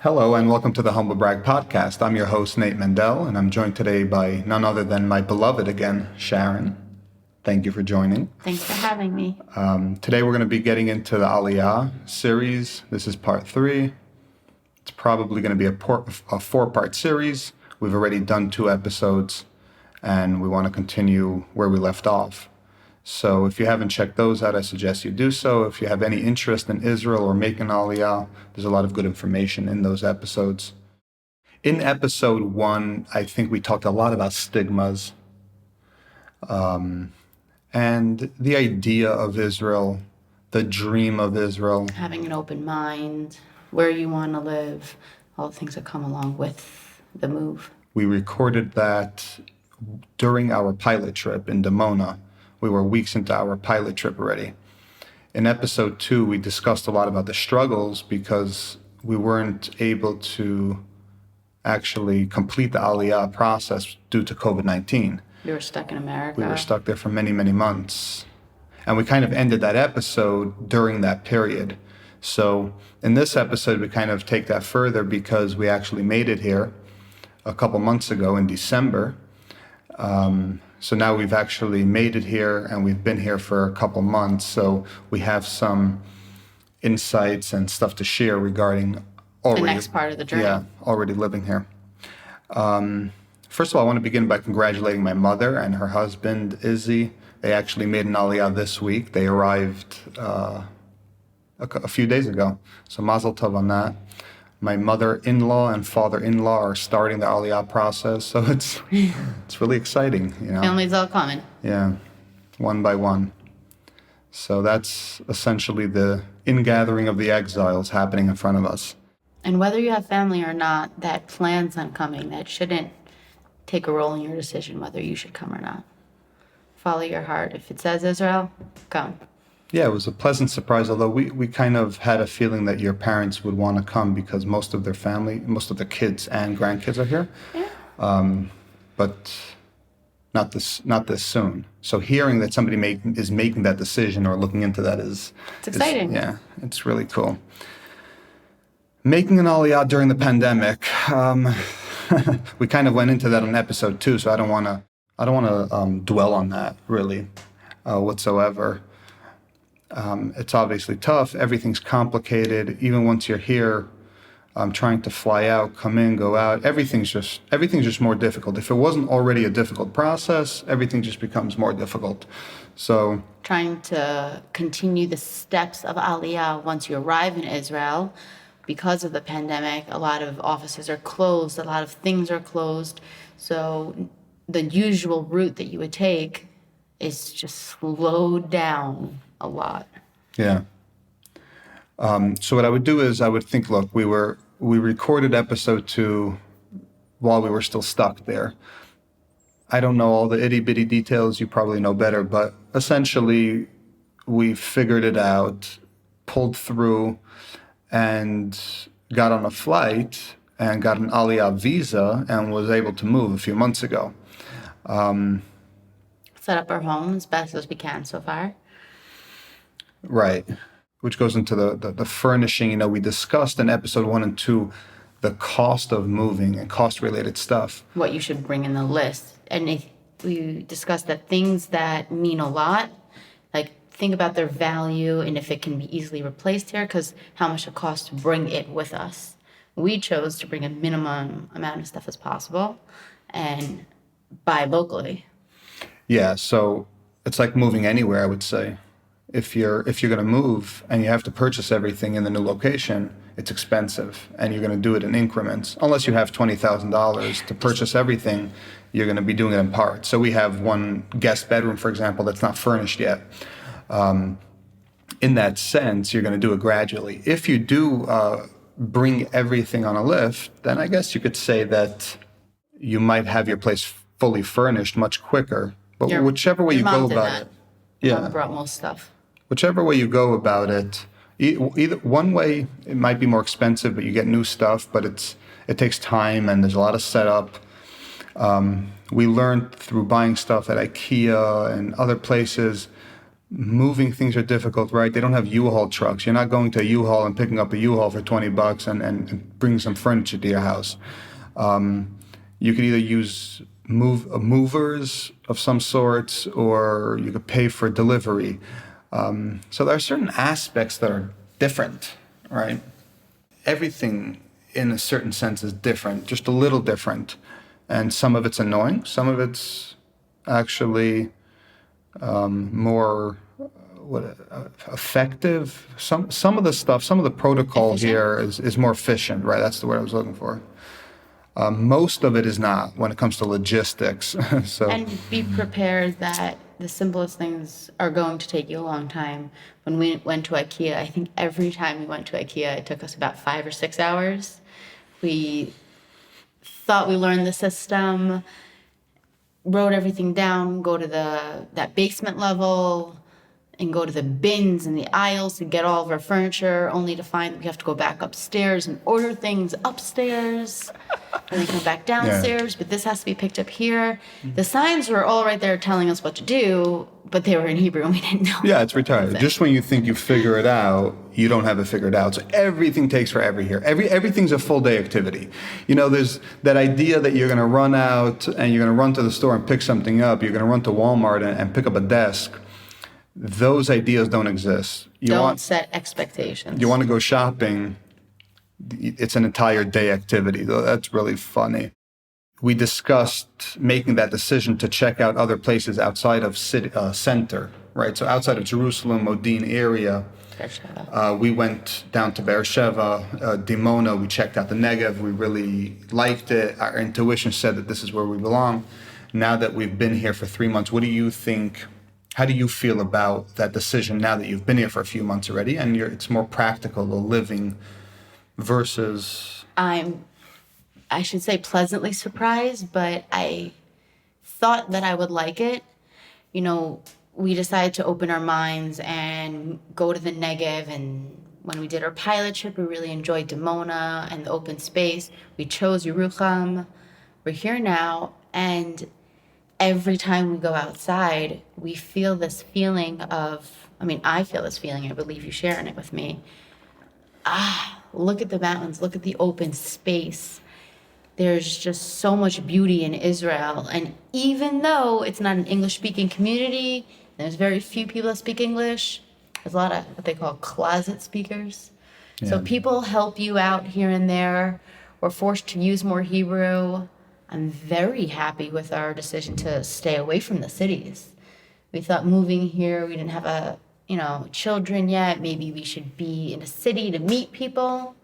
Hello and welcome to the Humblebrag podcast. I'm your host, Nate Mandel, and I'm joined today by none other than my beloved again, Sharon. Thank you for joining. Thanks for having me. Today we're going to be getting into the Aliyah series. This is part 3. It's probably going to be a 4-part series. We've already done 2 episodes, and we want to continue where we left off. So if you haven't checked those out, I suggest you do so. If you have any interest in Israel or making Aliyah, there's a lot of good information in those episodes. In episode 1, I think we talked a lot about stigmas and the idea of Israel, the dream of Israel. Having an open mind, where you want to live, all the things that come along with the move. We recorded that during our pilot trip in Dimona. We were weeks into our pilot trip already. In episode 2, we discussed a lot about the struggles because we weren't able to actually complete the Aliyah process due to COVID-19. You were stuck in America. We were stuck there for many, many months. And we kind of ended that episode during that period. So in this episode, we kind of take that further because we actually made it here a couple months ago in December. So now we've actually made it here and we've been here for a couple months. So we have some insights and stuff to share regarding the next part of the journey. Yeah, already living here. First of all, I want to begin by congratulating my mother and her husband, Izzy. They actually made an Aliyah this week. They arrived a few days ago. So mazel tov on that. My mother-in-law and father-in-law are starting the Aliyah process, so it's really exciting, you know. Families all coming. Yeah, one by one. So that's essentially the ingathering of the exiles happening in front of us. And whether you have family or not that plans on coming, that shouldn't take a role in your decision whether you should come or not. Follow your heart. If it says Israel, come. Yeah, it was a pleasant surprise, although we kind of had a feeling that your parents would want to come because most of their family, most of the kids and grandkids are here. Yeah. But not this soon. So hearing that somebody is making that decision or looking into that it's exciting. It's really cool. Making an Aliyah during the pandemic, we kind of went into that on episode 2, so I don't want to dwell on that really whatsoever. It's obviously tough. Everything's complicated. Even once you're here, trying to fly out, come in, go out, everything's just more difficult. If it wasn't already a difficult process, everything just becomes more difficult. So trying to continue the steps of Aliyah once you arrive in Israel, because of the pandemic, a lot of offices are closed, a lot of things are closed. So the usual route that you would take is just slowed down a lot. Yeah. So what I would do is I would think, look, we recorded episode 2 while we were still stuck there. I don't know all the itty bitty details. You probably know better, but essentially we figured it out, pulled through, and got on a flight and got an Aliyah visa and was able to move a few months ago. Set up our home as best as we can so far. Right, which goes into the furnishing. You know, we discussed in episode 1 and 2 the cost of moving and cost-related stuff. What you should bring in the list. And we discussed that things that mean a lot, like think about their value and if it can be easily replaced here, because how much it costs to bring it with us. We chose to bring a minimum amount of stuff as possible and buy locally. Yeah, so it's like moving anywhere, I would say. If you're going to move and you have to purchase everything in the new location, it's expensive, and you're going to do it in increments. Unless you have $20,000 to purchase everything, you're going to be doing it in parts. So we have one guest bedroom, for example, that's not furnished yet. In that sense, you're going to do it gradually. If you do bring everything on a lift, then I guess you could say that you might have your place fully furnished much quicker. But whichever way you go about it. Yeah. Mom brought most stuff. Whichever way you go about it, either one way it might be more expensive, but you get new stuff, but it takes time and there's a lot of setup. We learned through buying stuff at IKEA and other places, moving things are difficult, right? They don't have U-Haul trucks. You're not going to a U-Haul and picking up a U-Haul for $20 and bringing some furniture to your house. You could either use movers of some sorts, or you could pay for delivery. So there are certain aspects that are different, right? Everything in a certain sense is different, just a little different. And some of it's annoying, some of it's actually more effective. Some of the stuff, some of the protocol here is more efficient, right? That's the word I was looking for. Most of it is not when it comes to logistics. So And be prepared that the simplest things are going to take you a long time. When we went to IKEA, I think every time we went to IKEA, it took us about 5 or 6 hours. We thought we learned the system, wrote everything down, go to that basement level, and go to the bins and the aisles to get all of our furniture, only to find that we have to go back upstairs and order things upstairs, and then come back downstairs, but this has to be picked up here. The signs were all right there telling us what to do, but they were in Hebrew and we didn't know. yeah, it's retarded. Just when you think you figure it out, you don't have it figured out. So everything takes forever here. Everything's a full day activity. You know, there's that idea that you're going to run out and you're going to run to the store and pick something up. You're going to run to Walmart and pick up a desk. Those ideas don't exist. Don't set expectations. You want to go shopping, it's an entire day activity. That's really funny. We discussed making that decision to check out other places outside of city center, right? So outside of Jerusalem, Modin area, we went down to Beersheba, Dimona. We checked out the Negev. We really liked it. Our intuition said that this is where we belong. Now that we've been here for 3 months, what do you think? How do you feel about that decision now that you've been here for a few months already and it's more practical, the living versus... I should say pleasantly surprised, but I thought that I would like it. You know, we decided to open our minds and go to the Negev, and when we did our pilot trip, we really enjoyed Dimona and the open space. We chose Yerucham. We're here now, and every time we go outside, we feel this feeling of, I feel this feeling, I believe you sharing it with me. Look at the mountains, look at the open space. There's just so much beauty in Israel. And even though it's not an English-speaking community, there's very few people that speak English, there's a lot of what they call closet speakers. Yeah. So people help you out here and there. We're forced to use more Hebrew. I'm very happy with our decision to stay away from the cities. We thought moving here, we didn't have children yet. Maybe we should be in a city to meet people.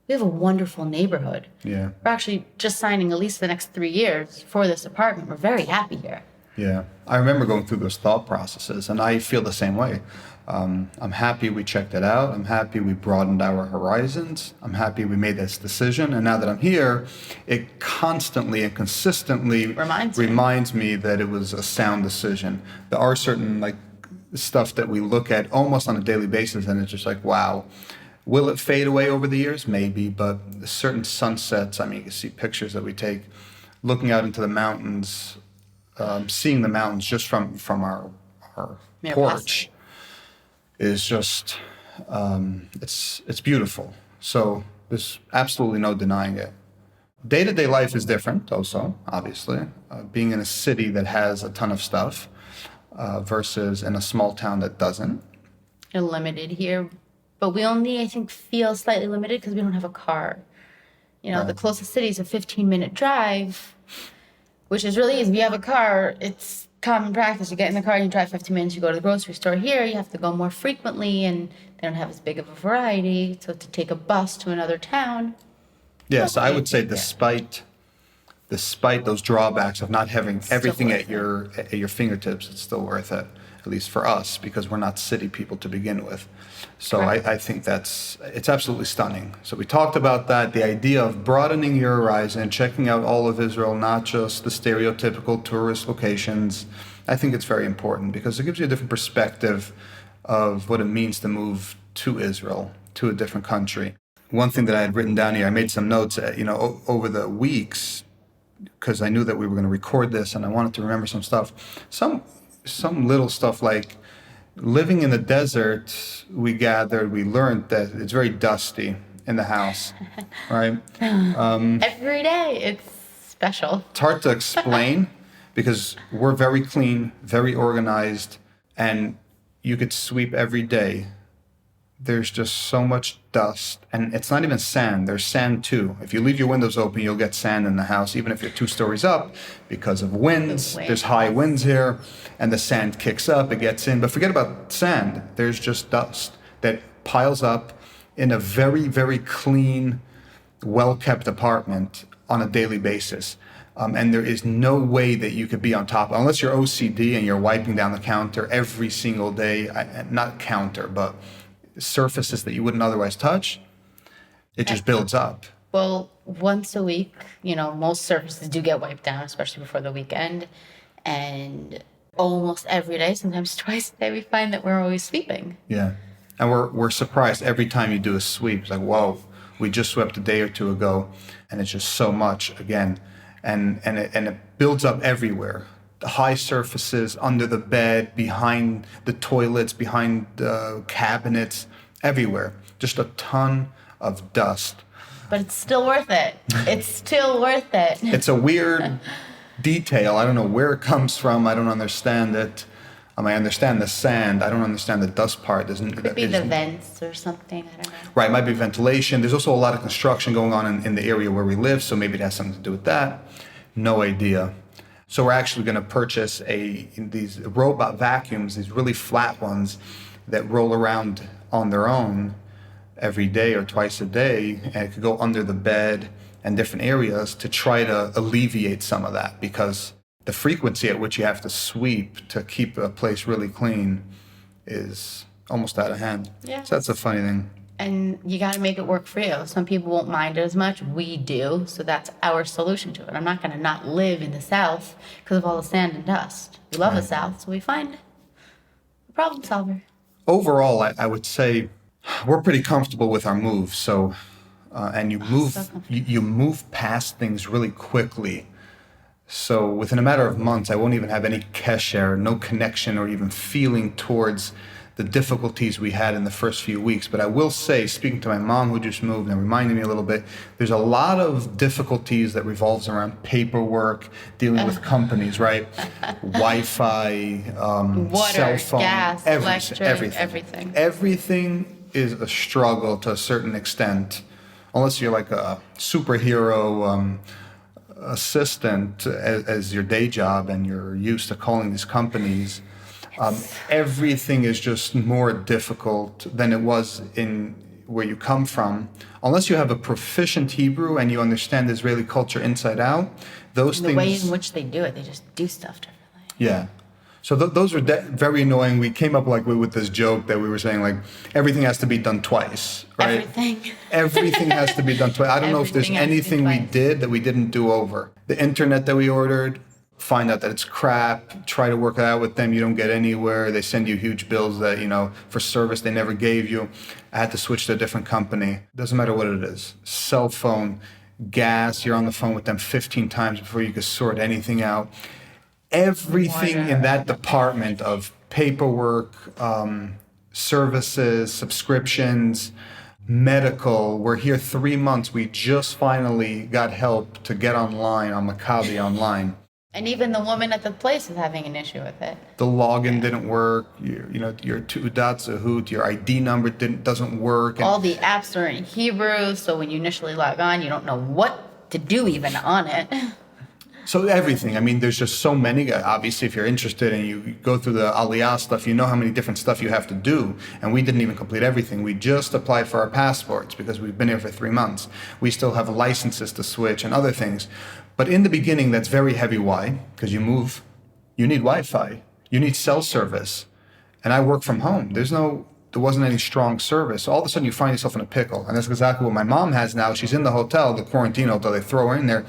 We have a wonderful neighborhood. Yeah. We're actually just signing a lease for the next 3 years for this apartment. We're very happy here. Yeah. I remember going through those thought processes, and I feel the same way. I'm happy we checked it out. I'm happy we broadened our horizons. I'm happy we made this decision. And now that I'm here, it constantly and consistently reminds me that it was a sound decision. There are certain stuff that we look at almost on a daily basis, and it's just like, wow. Will it fade away over the years? Maybe, but certain sunsets, you can see pictures that we take, looking out into the mountains, seeing the mountains just from our porch is just, it's beautiful. So there's absolutely no denying it. Day-to-day life is different also, obviously. Being in a city that has a ton of stuff versus in a small town that doesn't. You're limited here. But we only, I think, feel slightly limited because we don't have a car. Right. The closest city is a 15-minute drive, which is really easy. If you have a car, it's common practice. You get in the car, you drive 15 minutes, you go to the grocery store. Here, you have to go more frequently, and they don't have as big of a variety. So to take a bus to another town. Yes, I would say despite those drawbacks of not having everything at your fingertips, it's still worth it, at least for us, because we're not city people to begin with. So I think it's absolutely stunning. So we talked about that, the idea of broadening your horizon, checking out all of Israel, not just the stereotypical tourist locations. I think it's very important because it gives you a different perspective of what it means to move to Israel, to a different country. One thing that I had written down here, I made some notes, over the weeks, because I knew that we were going to record this and I wanted to remember some stuff. Some little stuff like, Living in the desert, we learned that it's very dusty in the house, right? Every day, it's special. It's hard to explain because we're very clean, very organized, and you could sweep every day. There's just so much dust, and it's not even sand. There's sand too. If you leave your windows open, you'll get sand in the house, even if you're 2 stories up, because of winds. There's high winds here, and the sand kicks up, it gets in. But forget about sand. There's just dust that piles up in a very, very clean, well-kept apartment on a daily basis. And there is no way that you could be on top, unless you're OCD and you're wiping down the counter every single day, not counter, but surfaces that you wouldn't otherwise touch, it just builds up. Well, once a week, most surfaces do get wiped down, especially before the weekend. And almost every day, sometimes twice a day, we find that we're always sweeping. Yeah. And we're surprised every time you do a sweep. It's like, whoa, we just swept a day or two ago, and it's just so much again. And it builds up everywhere. The high surfaces, under the bed, behind the toilets, behind the cabinets, everywhere. Just a ton of dust. But it's still worth it. It's still worth it. It's a weird detail. I don't know where it comes from. I don't understand it. I understand the sand. I don't understand the dust part. Could be the vents or something. I don't know. Right, it might be ventilation. There's also a lot of construction going on in the area where we live, so maybe it has something to do with that. No idea. So we're actually going to purchase these robot vacuums, these really flat ones that roll around on their own every day or twice a day, and it could go under the bed and different areas to try to alleviate some of that, because the frequency at which you have to sweep to keep a place really clean is almost out of hand. Yeah. So that's a funny thing. And you got to make it work for you. Some people won't mind it as much. We do. So that's our solution to it. I'm not going to not live in the South because of all the sand and dust. We love the South, so we find a problem solver. Overall, I would say we're pretty comfortable with our move. So, and you move past things really quickly. So within a matter of months, I won't even have any kesher, no connection or even feeling towards the difficulties we had in the first few weeks. But I will say, speaking to my mom who just moved and reminding me a little bit, there's a lot of difficulties that revolves around paperwork, dealing with companies, right? Wi-Fi, Water, cell phone, gas, electric, everything. Everything is a struggle to a certain extent, unless you're like a superhero assistant as your day job and you're used to calling these companies. Everything is just more difficult than it was in where you come from. Unless you have a proficient Hebrew and you understand Israeli culture inside out, those things... The way in which they do it, they just do stuff differently. Yeah. So those are very annoying. We came up with this joke that we were saying, like, everything has to be done twice, right? Everything has to be done twice. I don't know if there's anything we did that we didn't do over. The internet that we ordered, find out that it's crap, try to work it out with them, you don't get anywhere. They send you huge bills that, for service they never gave you. I had to switch to a different company. Doesn't matter what it is. Cell phone, gas, you're on the phone with them 15 times before you can sort anything out. Everything in that department of paperwork, services, subscriptions, medical. We're here 3 months. We just finally got help to get online on Maccabi online. And even the woman at the place is having an issue with it. The login didn't work. Your Teudat Zahut, your ID number doesn't work. All the apps are in Hebrew, so when you initially log on, you don't know what to do even on it. So everything. There's just so many. Obviously, if you're interested and you go through the Aliyah stuff, you know how many different stuff you have to do. And we didn't even complete everything. We just applied for our passports because we've been here for 3 months. We still have licenses to switch and other things. But in the beginning, that's very heavy. Why? Because you move. You need Wi-Fi. You need cell service. And I work from home. There wasn't any strong service. All of a sudden, you find yourself in a pickle. And that's exactly what my mom has now. She's in the hotel, the quarantine hotel. They throw her in there.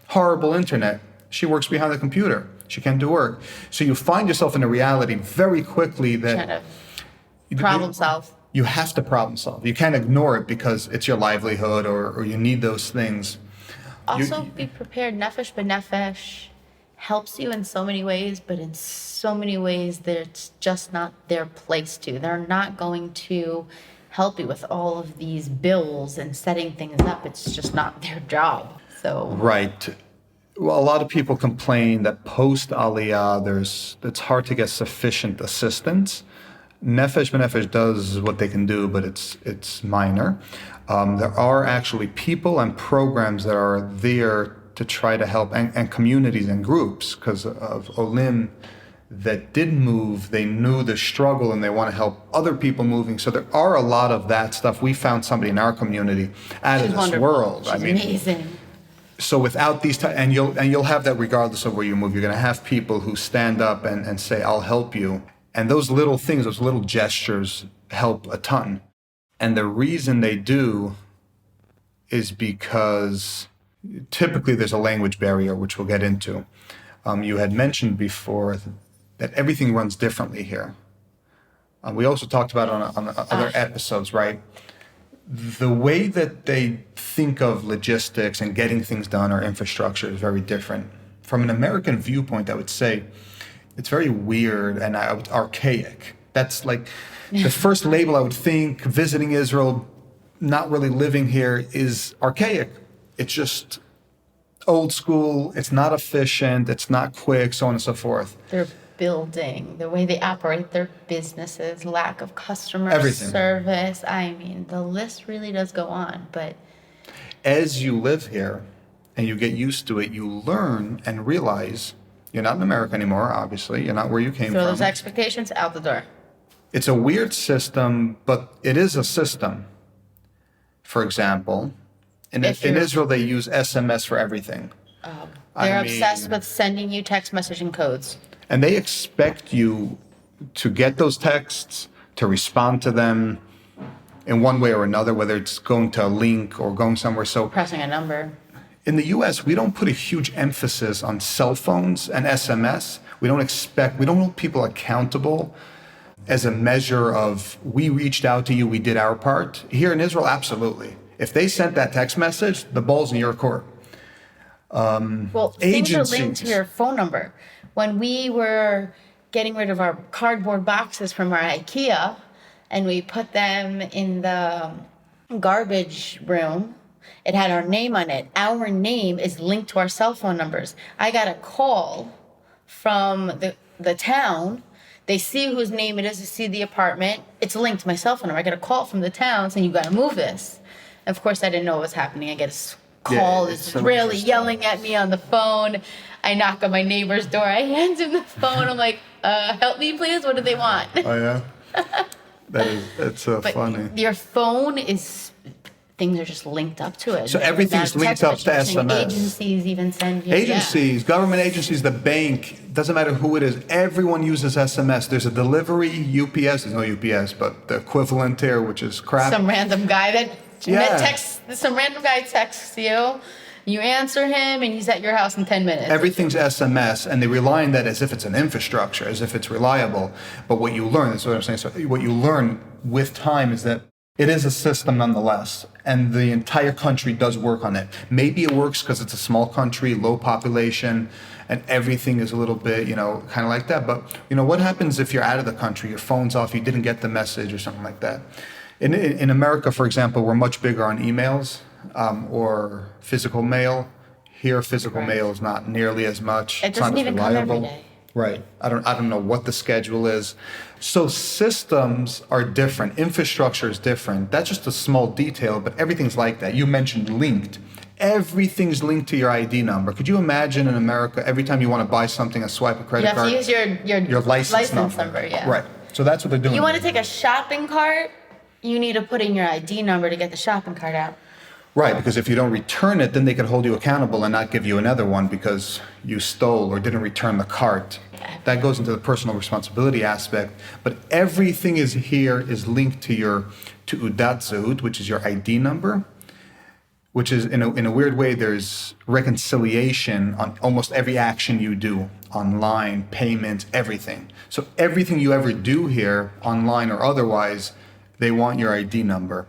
Horrible internet. She works behind the computer. She can't do work. So you find yourself in a reality very quickly that... Problem solve. You have to problem solve. You can't ignore it because it's your livelihood or you need those things. Also, be prepared. Nefesh b'nefesh helps you in so many ways, but in so many ways that it's just not their place to. They're not going to help you with all of these bills and setting things up. It's just not their job. So Right. Well, a lot of people complain that post Aliyah, it's hard to get sufficient assistance. Nefesh B'Nefesh does what they can do, but it's minor. There are actually people and programs that are there to try to help, and communities and groups, because of Olim that did move, they knew the struggle and they want to help other people moving. So there are a lot of that stuff. We found somebody in our community out of she's this wonderful. world. She's amazing. So without these, and you'll have that regardless of where you move. You're going to have people who stand up and say, "I'll help you." And those little things, those little gestures, help a ton. And the reason they do is because typically there's a language barrier, which we'll get into. You had mentioned before that everything runs differently here. We also talked about it on other episodes, right? The way that they think of logistics and getting things done or infrastructure is very different. From an American viewpoint, I would say it's very weird and archaic. That's like the first label I would think, visiting Israel, not really living here, is archaic. It's just old school, it's not efficient, it's not quick, so on and so forth. Their building, the way they operate their businesses, lack of customer Everything. service. I mean, the list really does go on, but As you live here and you get used to it, you learn and realize you're not in America anymore, obviously. You're not where you came throw from. those expectations out the door. It's a weird system, but it is a system. For example, in Israel, they use SMS for everything. They're obsessed with sending you text messaging codes. And they expect you to get those texts, to respond to them in one way or another, whether it's going to a link or going somewhere. So Pressing a number. in the US, we don't put a huge emphasis on cell phones and SMS. We don't hold people accountable as a measure of, we reached out to you, we did our part. Here in Israel, absolutely. If they sent that text message, the ball's in your court. Well, things are linked to your phone number. When we were getting rid of our cardboard boxes from our IKEA and we put them in the garbage room, it had our name on it. Our name is linked to our cell phone numbers. I got a call from the town. They see whose name it is, they see the apartment. It's linked to my cell phone number. I get a call from the town saying, "You got to move this." And of course, I didn't know what was happening. I get a call, this Israeli yelling at me on the phone. I knock on my neighbor's door. I hand him the phone. I'm like, "Help me, please. What do they want?" Oh, yeah? That's so But funny. your phone is, things are just linked up to it. So everything's linked up to SMS. Agencies even send you. Agencies, government agencies, the bank, doesn't matter who it is, everyone uses SMS. There's a delivery, UPS, there's no UPS, but the equivalent here, which is crap. Some random guy that Yeah. texts you. You answer him, and he's at your house in 10 minutes. Everything's SMS, and they rely on that as if it's an infrastructure, as if it's reliable. But what you learn, that's what I'm saying, so what you learn with time is that it is a system nonetheless, and the entire country does work on it. Maybe it works because it's a small country, low population, and everything is a little bit, kind of like that. But, what happens if you're out of the country, your phone's off, you didn't get the message or something like that? In America, for example, we're much bigger on emails or physical mail. Here, physical mail is not nearly as much. It It's not doesn't as even come reliable. every day. Right. I don't know what the schedule is. So systems are different. Infrastructure is different. That's just a small detail, but everything's like that. You mentioned linked. Everything's linked to your ID number. Could you imagine in America, every time you want to buy something, a swipe a credit card? You have to use your license number. yeah. Right. So that's what they're doing. You want to take a shopping cart, you need to put in your ID number to get the shopping cart out. Right, because if you don't return it, then they can hold you accountable and not give you another one because you stole or didn't return the cart. That goes into the personal responsibility aspect. But everything is linked to your Udat Zehut, which is your ID number, which is in a weird way, there's reconciliation on almost every action you do, online, payments, everything. So everything you ever do here, online or otherwise, they want your ID number.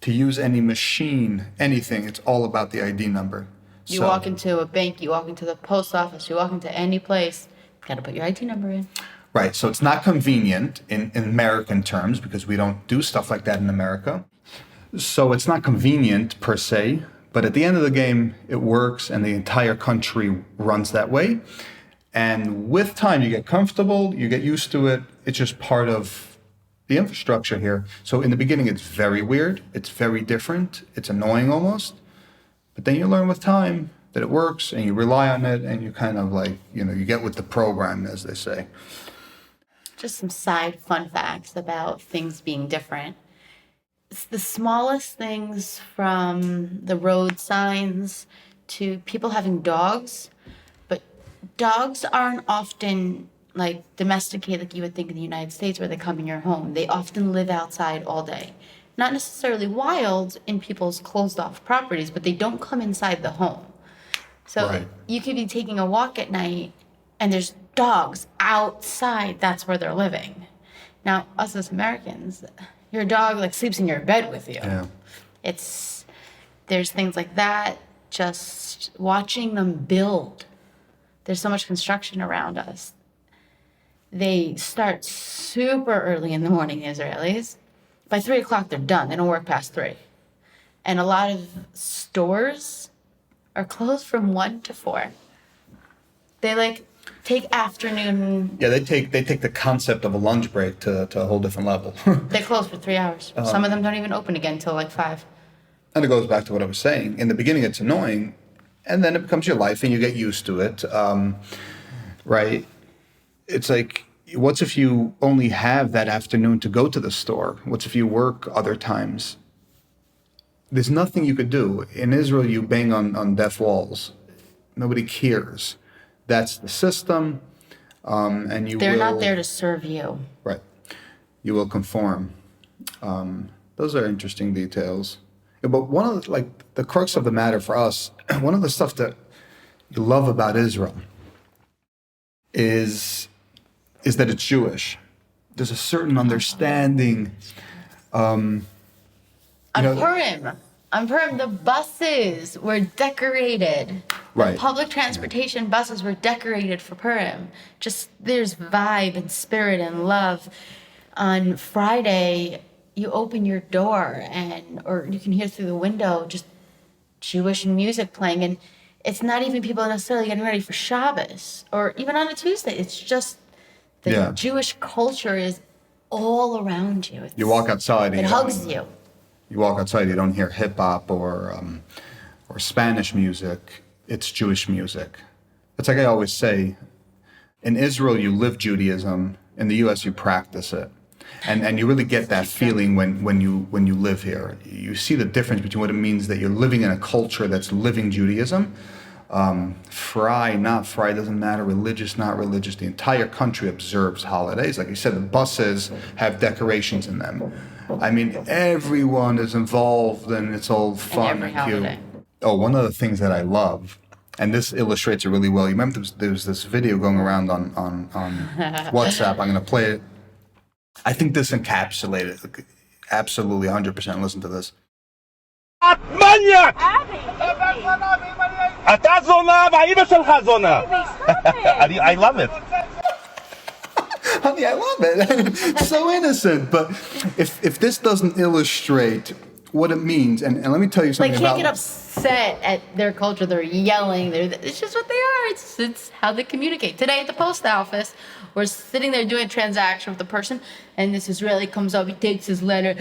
To use any machine, anything, it's all about the ID number. You walk into a bank, you walk into the post office, you walk into any place, got to put your ID number in. Right. So it's not convenient in American terms because we don't do stuff like that in America. So it's not convenient per se, but at the end of the game, it works and the entire country runs that way. And with time, you get comfortable, you get used to it. It's just part of the infrastructure here. So in the beginning, it's very weird. It's very different. It's annoying almost. But then you learn with time that it works and you rely on it and you kind of like, you get with the program, as they say. Just some side fun facts about things being different. It's the smallest things from the road signs to people having dogs. But dogs aren't often like domesticated like you would think in the United States where they come in your home. They often live outside all day. Not necessarily wild in people's closed off properties, but they don't come inside the home. So Right. You could be taking a walk at night and there's dogs outside. That's where they're living. Now, us as Americans, your dog like sleeps in your bed with you. Yeah. There's things like that. Just watching them build. There's so much construction around us. They start super early in the morning, the Israelis. By 3 o'clock, they're done. They don't work past 3. And a lot of stores are closed from 1 to 4. They like take afternoon. Yeah, they take the concept of a lunch break to a whole different level. They close for 3 hours. Some of them don't even open again until like 5. And it goes back to what I was saying. In the beginning, it's annoying, and then it becomes your life, and you get used to it, right? It's like, what's if you only have that afternoon to go to the store? What's if you work other times? There's nothing you could do. In Israel, you bang on deaf walls. Nobody cares. That's the system, and They're not there to serve you. Right. You will conform. Those are interesting details. Yeah, but one of the crux of the matter for us, one of the stuff that you love about Israel is that it's Jewish. There's a certain understanding. On Purim, the buses were decorated. Right. The public transportation buses were decorated for Purim. Just there's vibe and spirit and love. On Friday, you open your door or you can hear through the window just Jewish music playing, and it's not even people necessarily getting ready for Shabbos or even on a Tuesday. It's just the Jewish culture is all around you. You walk outside. It hugs you. You walk outside, you don't hear hip hop or Spanish music. It's Jewish music. It's like I always say, in Israel you live Judaism. In the U.S. you practice it, and you really get that feeling when you live here. You see the difference between what it means that you're living in a culture that's living Judaism. Fry, not fry, doesn't matter. Religious, not religious. The entire country observes holidays. Like you said, the buses have decorations in them. I mean, everyone is involved and it's all fun and cute. Holiday. Oh, one of the things that I love, and this illustrates it really well. You remember there was this video going around on WhatsApp. I'm going to play it. I think this encapsulated it absolutely 100%. Listen to this. מניאק! אתה זונה והאימא שלך זונה. I love it. Honey, I love it. It's so innocent. But if this doesn't illustrate what it means, and let me tell you something about... They can't get upset at their culture. They're yelling. It's just what they are. It's how they communicate. Today at the post office, we're sitting there doing a transaction with the person, and this Israeli comes up, he takes his letter,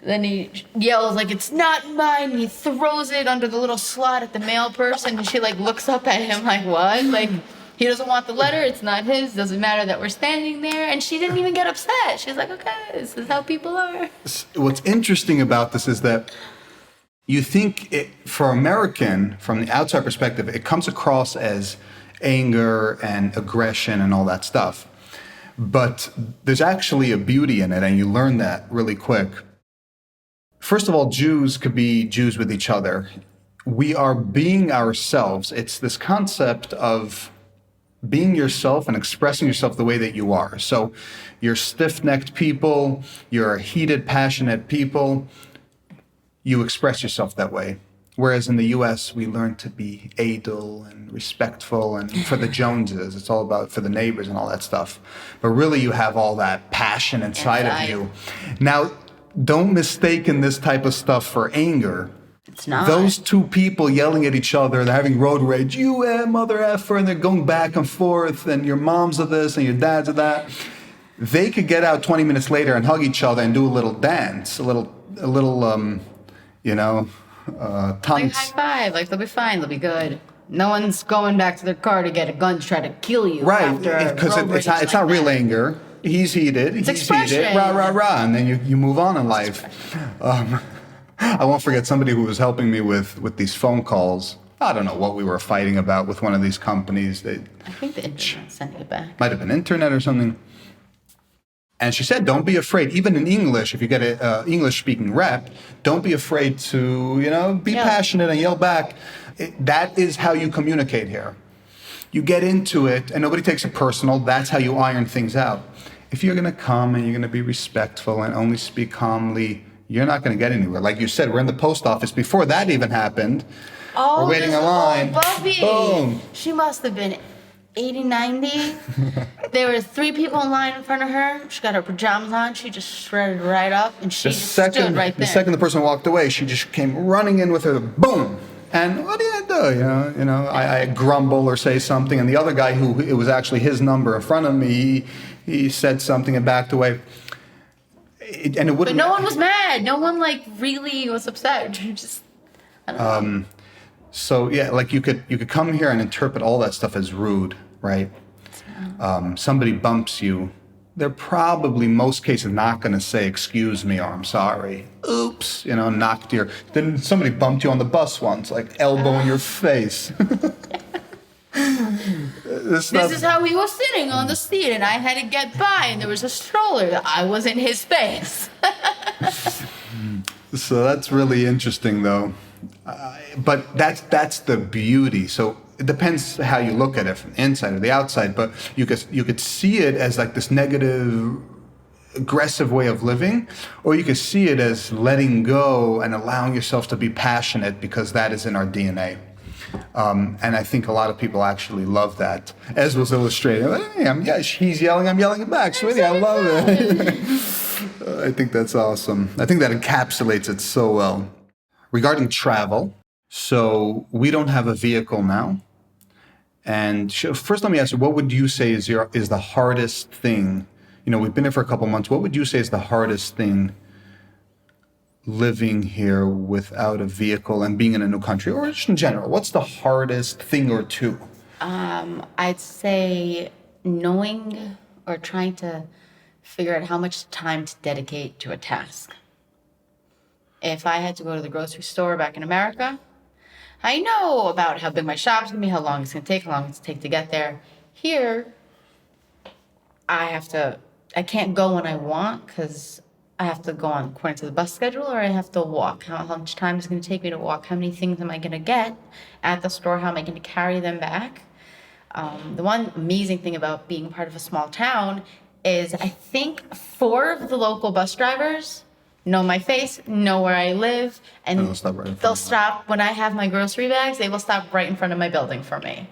then he yells like, it's not mine. He throws it under the little slot at the mail person, and she like looks up at him like, what? Like, he doesn't want the letter. It's not his. Doesn't matter that we're standing there. And she didn't even get upset. She's like, okay, this is how people are. What's interesting about this is that you think for American, from the outside perspective, it comes across as anger and aggression and all that stuff. But there's actually a beauty in it, and you learn that really quick. First of all, Jews could be Jews with each other. We are being ourselves. It's this concept of being yourself and expressing yourself the way that you are. So you're stiff-necked people, you're heated, passionate people, you express yourself that way. Whereas in the U.S., we learn to be edel and respectful, and for the Joneses, it's all about for the neighbors and all that stuff. But really, you have all that passion inside of you. Now, don't mistake this type of stuff for anger. It's not. Those two people yelling at each other, they're having road rage, you mother effer, and they're going back and forth, and your mom's of this and your dad's of that. They could get out 20 minutes later and hug each other and do a little dance, a little, Like tongues. high five, like they'll be fine, they'll be good. No one's going back to their car to get a gun to try to kill you. Right, because it's not real anger. He's heated. He's expression. heated. Rah, rah, rah. And then you move on in life. I won't forget somebody who was helping me with these phone calls. I don't know what we were fighting about with one of these companies. I think the internet sent it back. Might have been internet or something. And she said, don't be afraid. Even in English, if you get an English-speaking rep, don't be afraid to, be passionate and yell back. That is how you communicate here. You get into it, and nobody takes it personal. That's how you iron things out. If you're going to come and you're going to be respectful and only speak calmly, you're not going to get anywhere. Like you said, we're in the post office. Before that even happened, we're waiting in line. Bubby. Boom. She must have been 80, 90. There were 3 people in line in front of her. She got her pajamas on. She just shredded right up, and she just stood right there. The second the person walked away, she just came running in with her, boom. And what do you do? I grumble or say something, and the other guy who it was actually his number in front of me, he said something and backed away. But no one was mad. No one really was upset. Just, I don't know. So yeah, like you could come here and interpret all that stuff as rude, right? Somebody bumps you, they're probably most cases not going to say excuse me or I'm sorry. Oops, knocked your. Then somebody bumped you on the bus once, like elbow in your face. This is how he was sitting on the seat, and I had to get by, and there was a stroller. I was in his face. So that's really interesting, though. But that's the beauty. So it depends how you look at it, from the inside or the outside. But you could see it as like this negative, aggressive way of living, or you could see it as letting go and allowing yourself to be passionate, because that is in our DNA. And I think a lot of people actually love that. As was illustrated, hey, he's yelling, I'm yelling it back, sweetie, I love it. I think that's awesome. I think that encapsulates it so well. Regarding travel, so we don't have a vehicle now. And first let me ask you, what would you say is the hardest thing? We've been here for a couple months. What would you say is the hardest thing living here without a vehicle and being in a new country, or just in general? What's the hardest thing or two? I'd say knowing or trying to figure out how much time to dedicate to a task. If I had to go to the grocery store back in America, I know about how big my shop's gonna be, how long it's gonna take, how long it's gonna take to get there. Here, I can't go when I want, because I have to go on according to the bus schedule, or I have to walk. How much time is it going to take me to walk? How many things am I going to get at the store? How am I going to carry them back? The one amazing thing about being part of a small town is I think 4 of the local bus drivers know my face, know where I live, and they'll stop when I have my grocery bags. They will stop right in front of my building for me.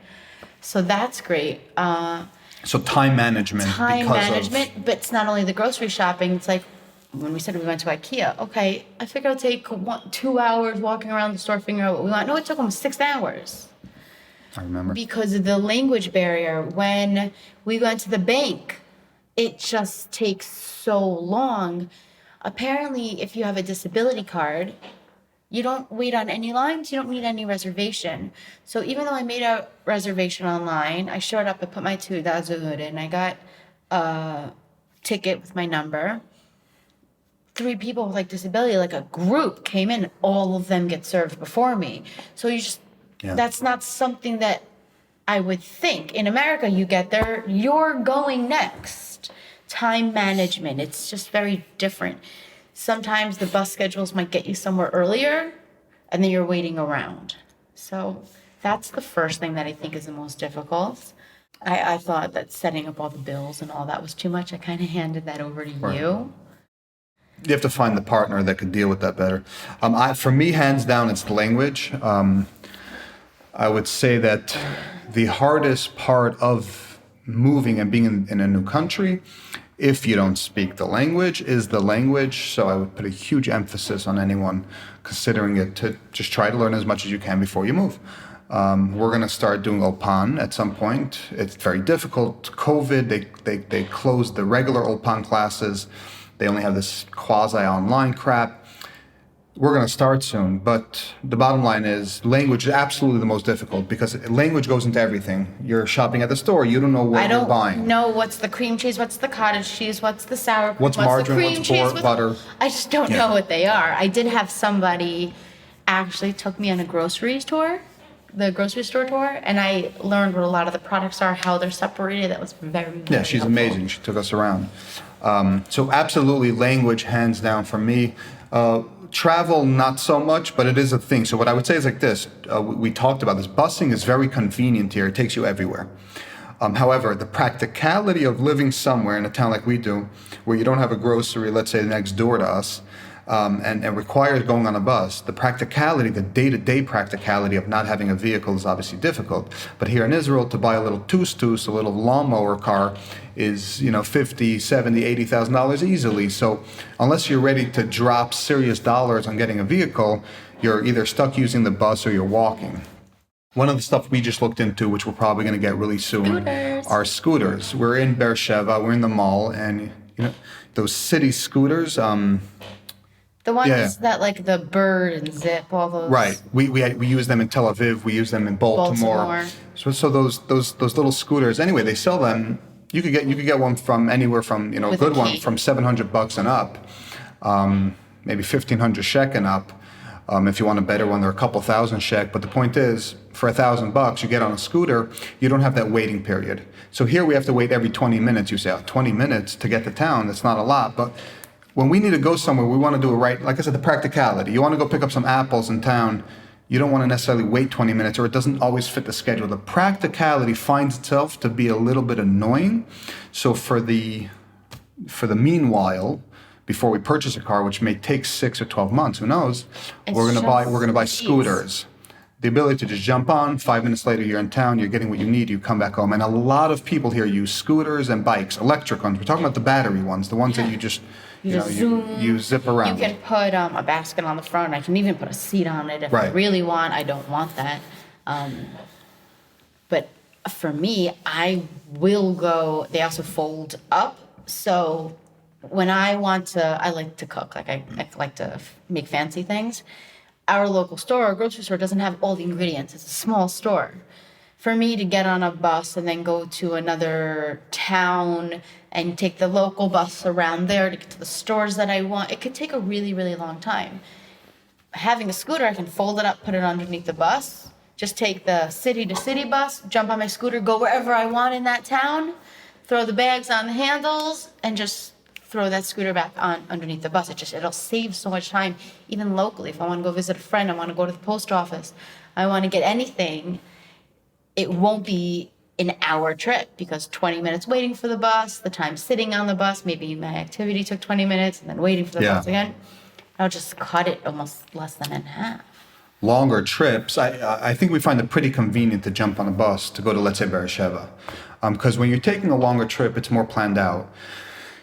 So that's great. So time management. But it's not only the grocery shopping. It's like, when we said we went to IKEA, okay, I figured it'll take 2 hours walking around the store figuring out what we want. No, it took almost 6 hours. I remember. Because of the language barrier. When we went to the bank, it just takes so long. Apparently, if you have a disability card, you don't wait on any lines, you don't need any reservation. So even though I made a reservation online, I showed up, I put my Tüda in, I got a ticket with my number. 3 people with disability, a group came in, all of them get served before me. So that's not something that I would think. In America, you get there, you're going next. Time management, it's just very different. Sometimes the bus schedules might get you somewhere earlier, and then you're waiting around. So that's the first thing that I think is the most difficult. I thought that setting up all the bills and all that was too much. I kind of handed that over to you. You have to find the partner that could deal with that better. For me, hands down, it's the language. I would say that the hardest part of moving and being in a new country, if you don't speak the language, is the language. So I would put a huge emphasis on anyone considering it to just try to learn as much as you can before you move. We're going to start doing Opan at some point. It's very difficult. COVID, they closed the regular Opan classes. They only have this quasi-online crap. We're going to start soon, but the bottom line is language is absolutely the most difficult because language goes into everything. You're shopping at the store, you don't know what you're buying. I don't know what's the cream cheese, what's the cottage cheese, what's the sour cream, What's margarine, the cream what's cheese, butter. I just don't know what they are. I did have somebody actually took me on a grocery store, the grocery store tour, and I learned what a lot of the products are, how they're separated. That was very, very Yeah, she's helpful. amazing. She took us around. So absolutely language, hands down for me. Travel, not so much, but it is a thing. So what I would say is like this. We talked about this. Busing is very convenient here. It takes you everywhere. However, the practicality of living somewhere in a town like we do, where you don't have a grocery, let's say next door to us, and requires going on a bus, the practicality, the day-to-day practicality of not having a vehicle is obviously difficult. But here in Israel, to buy a little tus-tus, a little lawnmower car, is $50,000, $70,000, $80,000 easily. So unless you're ready to drop serious dollars on getting a vehicle, you're either stuck using the bus or you're walking. One of the stuff we just looked into, which we're probably going to get really soon, are scooters. We're in Beersheba, we're in the mall, and those city scooters. The ones that like the bird and zip, all those. Right. We use them in Tel Aviv. We use them in Baltimore. So those little scooters. Anyway, they sell them. You could get one from anywhere from a good one from $700 and up, maybe 1,500 shek and up. If you want a better one, they're a couple thousand shek. But the point is, for $1,000, you get on a scooter. You don't have that waiting period. So here we have to wait every 20 minutes. You say, 20 minutes to get to town. That's not a lot, but when we need to go somewhere, we want to do it right. Like I said, the practicality. You want to go pick up some apples in town. You don't want to necessarily wait 20 minutes, or it doesn't always fit the schedule. The practicality finds itself to be a little bit annoying. So for the meanwhile, before we purchase a car, which may take 6 or 12 months, who knows, we're gonna buy scooters. The ability to just jump on, 5 minutes later you're in town, you're getting what you need, you come back home. And a lot of people here use scooters and bikes, electric ones. We're talking about the battery ones, the ones that you just you zip around. You can put a basket on the front. I can even put a seat on it if I really want. I don't want that. But for me, I will go. They also fold up. So when I want to, I like to cook. Like I like to make fancy things. Our local store, our grocery store, doesn't have all the ingredients. It's a small store. For me to get on a bus and then go to another town and take the local bus around there to get to the stores that I want, it could take a really, really long time. Having a scooter, I can fold it up, put it underneath the bus, just take the city-to-city bus, jump on my scooter, go wherever I want in that town, throw the bags on the handles, and just throw that scooter back on underneath the bus. It'll save so much time, even locally. If I want to go visit a friend, I want to go to the post office, I want to get anything, it won't be an hour trip because 20 minutes waiting for the bus, the time sitting on the bus, maybe my activity took 20 minutes and then waiting for the bus again. I'll just cut it almost less than in half. Longer trips, I think we find it pretty convenient to jump on a bus to go to, let's say, Beersheba. Because when you're taking a longer trip, it's more planned out.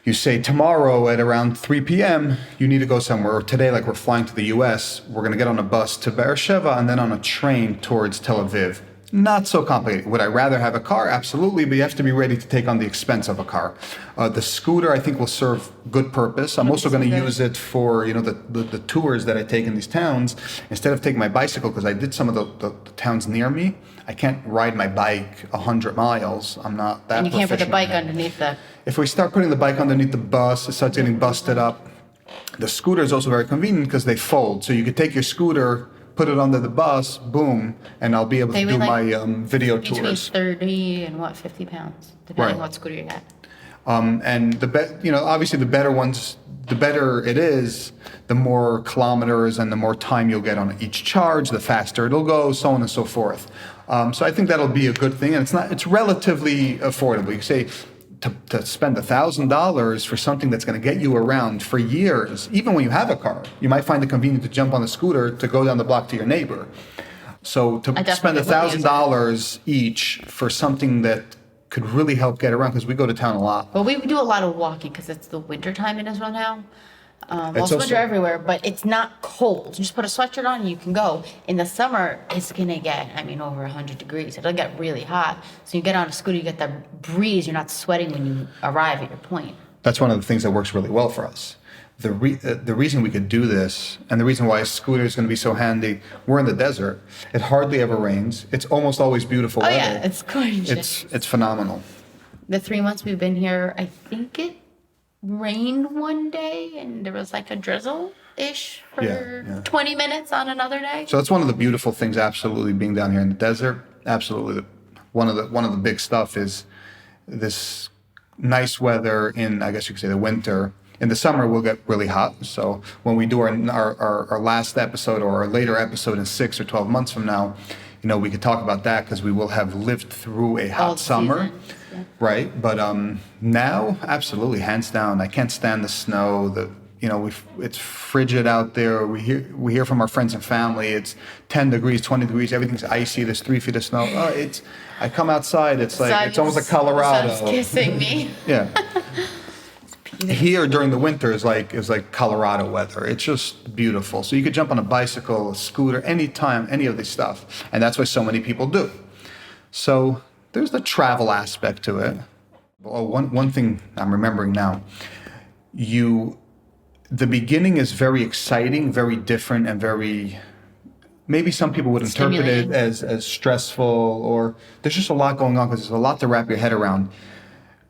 You say tomorrow at around 3 p.m., you need to go somewhere. Or today, like we're flying to the U.S., we're going to get on a bus to Beersheba and then on a train towards Tel Aviv. Not so complicated. Would I rather have a car? Absolutely, but you have to be ready to take on the expense of a car. The scooter, I think, will serve good purpose. I'm also going to use it for the tours that I take in these towns. Instead of taking my bicycle, because I did some of the towns near me, I can't ride my bike 100 miles. I'm not that. And you can't put the bike underneath the. If we start putting the bike underneath the bus, it starts getting busted up. The scooter is also very convenient because they fold. So you could take your scooter, put it under the bus, boom, and I'll be able to do my video tours. Between 30 and 50 pounds, depending on what scooter you got. And obviously the better ones, the better it is, the more kilometers and the more time you'll get on each charge, the faster it'll go, so on and so forth. So I think that'll be a good thing, and it's relatively affordable. You say to spend $1,000 for something that's going to get you around for years, even when you have a car, you might find it convenient to jump on the scooter to go down the block to your neighbor. So to spend $1,000 each for something that could really help get around, because we go to town a lot. But we do a lot of walking because it's the winter time in Israel now. It's winter everywhere, but it's not cold. You just put a sweatshirt on and you can go. In the summer, it's going to get, over 100 degrees. It'll get really hot. So you get on a scooter, you get that breeze. You're not sweating when you arrive at your point. That's one of the things that works really well for us. The reason we could do this, and the reason why a scooter is going to be so handy, we're in the desert. It hardly ever rains. It's almost always beautiful weather. Yeah, it's gorgeous. It's phenomenal. The 3 months we've been here, I think it rained one day and there was like a drizzle-ish for 20 minutes on another day. So that's one of the beautiful things, absolutely, being down here in the desert. Absolutely. One of the big stuff is this nice weather in, I guess you could say, the winter. In the summer, we'll get really hot. So when we do our last episode or our later episode in 6 or 12 months from now, we could talk about that because we will have lived through a hot summer. Yeah. Right. But now, absolutely, hands down, I can't stand the snow. It's frigid out there. We hear from our friends and family. It's 10 degrees, 20 degrees. Everything's icy. There's 3 feet of snow. I come outside. It's almost like Colorado. The sun's kissing me. Yeah. Here during the winter is like Colorado weather. It's just beautiful. So you could jump on a bicycle, a scooter, anytime, any of this stuff. And that's why so many people do. So there's the travel aspect to it. Oh, one thing I'm remembering now. The beginning is very exciting, very different, and very, maybe some people would interpret it as stressful, or there's just a lot going on because there's a lot to wrap your head around.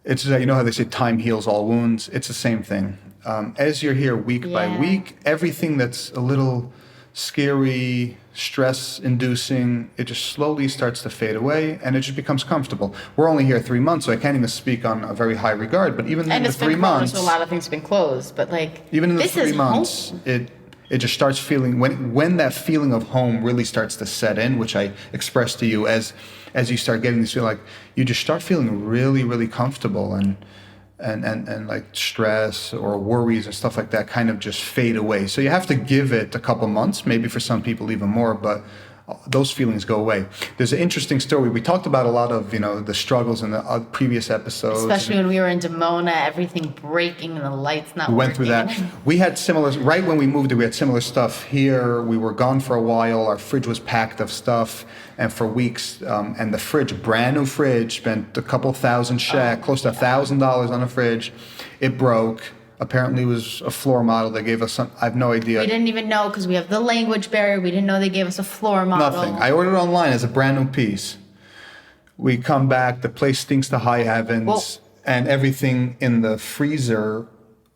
It's how they say time heals all wounds. It's the same thing. As you're here week by week, everything that's a little scary, stress-inducing, it just slowly starts to fade away, and it just becomes comfortable. We're only here 3 months, so I can't even speak on a very high regard. But even in the 3 months, so a lot of things have been closed. But even in the 3 months, it just starts feeling when that feeling of home really starts to set in, which I expressed to you as you start getting this feeling, you just start feeling really, really comfortable, and like stress or worries and stuff like that kind of just fade away. So you have to give it a couple months, maybe for some people even more, but those feelings go away. There's an interesting story. We talked about a lot of, the struggles in the previous episodes. Especially when we were in Dimona, everything breaking and the lights not working. We went through that. We had similar, right when we moved, we had similar stuff here. We were gone for a while. Our fridge was packed of stuff. And for weeks, and the fridge, brand new fridge, spent a couple thousand shekel, close to $1,000 on a fridge. It broke. Apparently it was a floor model. They gave us some, I have no idea. We didn't even know because we have the language barrier. We didn't know they gave us a floor model. Nothing. I ordered it online as a brand new piece. We come back, the place stinks to high heavens, and everything in the freezer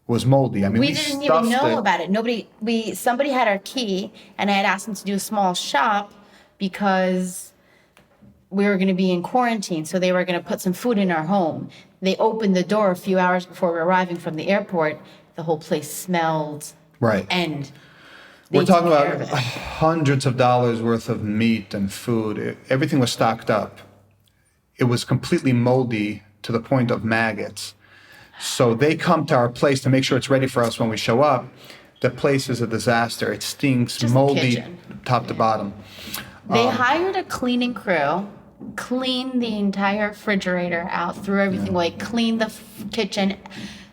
was moldy. We didn't even know about it. Somebody had our key, and I had asked them to do a small shop because we were going to be in quarantine, so they were going to put some food in our home. They opened the door a few hours before we were arriving from the airport. The whole place smelled. Right. And we're talking about hundreds of dollars worth of meat and food. Everything was stocked up. It was completely moldy to the point of maggots. So they come to our place to make sure it's ready for us when we show up. The place is a disaster. It stinks, just moldy, top to bottom. They hired a cleaning crew, cleaned the entire refrigerator out, threw everything away, cleaned the kitchen.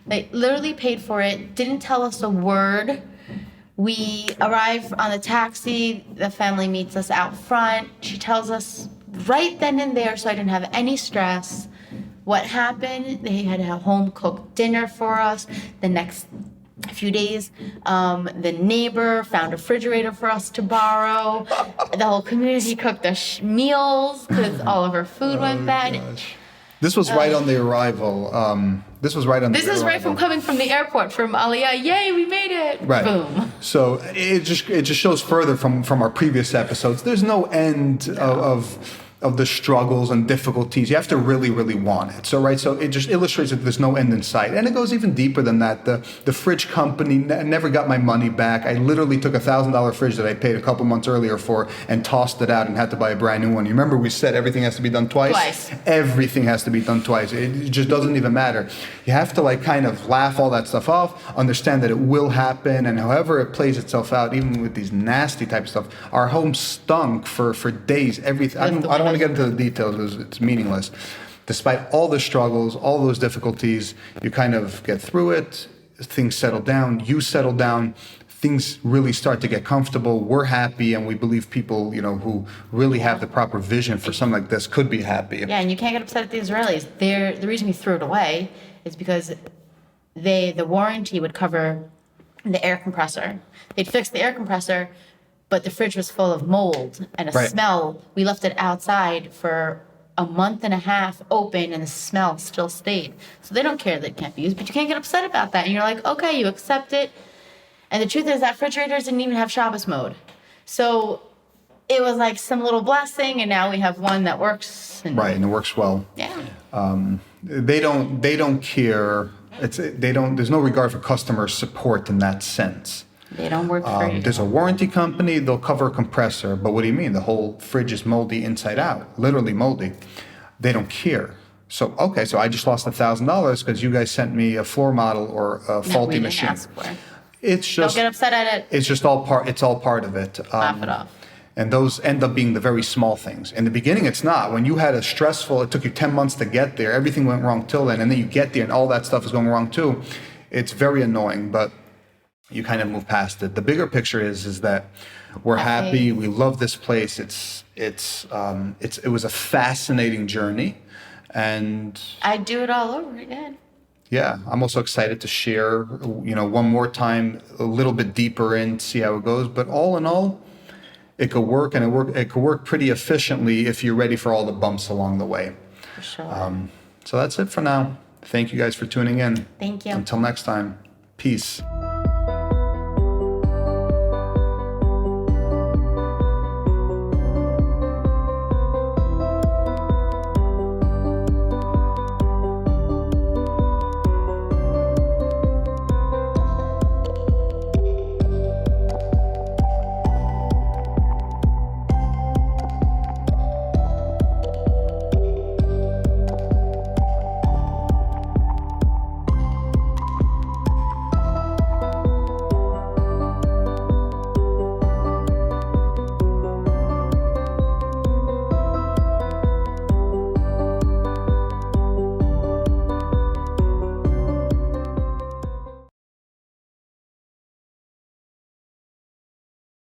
They literally paid for it, didn't tell us a word. We arrive on the taxi, the family meets us out front. She tells us right then and there, so I didn't have any stress, what happened. They had a home-cooked dinner for us. The next few days, the neighbor found a refrigerator for us to borrow. The whole community cooked us meals because all of our food went bad. Gosh. This was right on the arrival. This is right from coming from the airport, from Aliyah. Yay, we made it! Right. Boom. So it just shows further from our previous episodes. There's no end of the struggles and difficulties. You have to really, really want it. So, right, so it just illustrates that there's no end in sight. And it goes even deeper than that. The fridge company never got my money back. I literally took $1,000 fridge that I paid a couple months earlier for and tossed it out and had to buy a brand new one. You remember we said everything has to be done twice? Twice. Everything has to be done twice. It just doesn't even matter. You have to like kind of laugh all that stuff off, understand that it will happen, and however it plays itself out, even with these nasty type of stuff. Our home stunk for days. Everything. I don't want to get into the details because it's meaningless. Despite all the struggles, all those difficulties, you kind of get through it. Things settle down. You settle down. Things really start to get comfortable. We're happy, and we believe people, who really have the proper vision for something like this could be happy. Yeah, and you can't get upset at the Israelis. The reason we threw it away is because the warranty would cover the air compressor. They'd fix the air compressor, but the fridge was full of mold and a smell. We left it outside for a month and a half open, and the smell still stayed. So they don't care that it can't be used, but you can't get upset about that. And you're like, okay, you accept it. And the truth is that refrigerators didn't even have Shabbos mode. So it was like some little blessing, and now we have one that works. And it works well. Yeah. They don't care. There's no regard for customer support in that sense. They don't work for you. There's a warranty company, they'll cover a compressor, but what do you mean? The whole fridge is moldy inside out, literally moldy. They don't care. So I just lost $1,000 because you guys sent me a floor model or a faulty machine. Ask for it. It's just don't get upset at it. It's just all part. It's all part of it. Laugh it off. And those end up being the very small things. In the beginning, it's not. When you had it took you 10 months to get there. Everything went wrong till then, and then you get there, and all that stuff is going wrong too. It's very annoying, but you kind of move past it. The bigger picture is that we're happy. We love this place. It was a fascinating journey, and I'd do it all over again. yeah, I'm also excited to share, one more time, a little bit deeper in, see how it goes. But all in all, it could work, and it could work pretty efficiently if you're ready for all the bumps along the way. For sure. So that's it for now. Thank you guys for tuning in. Thank you. Until next time, peace.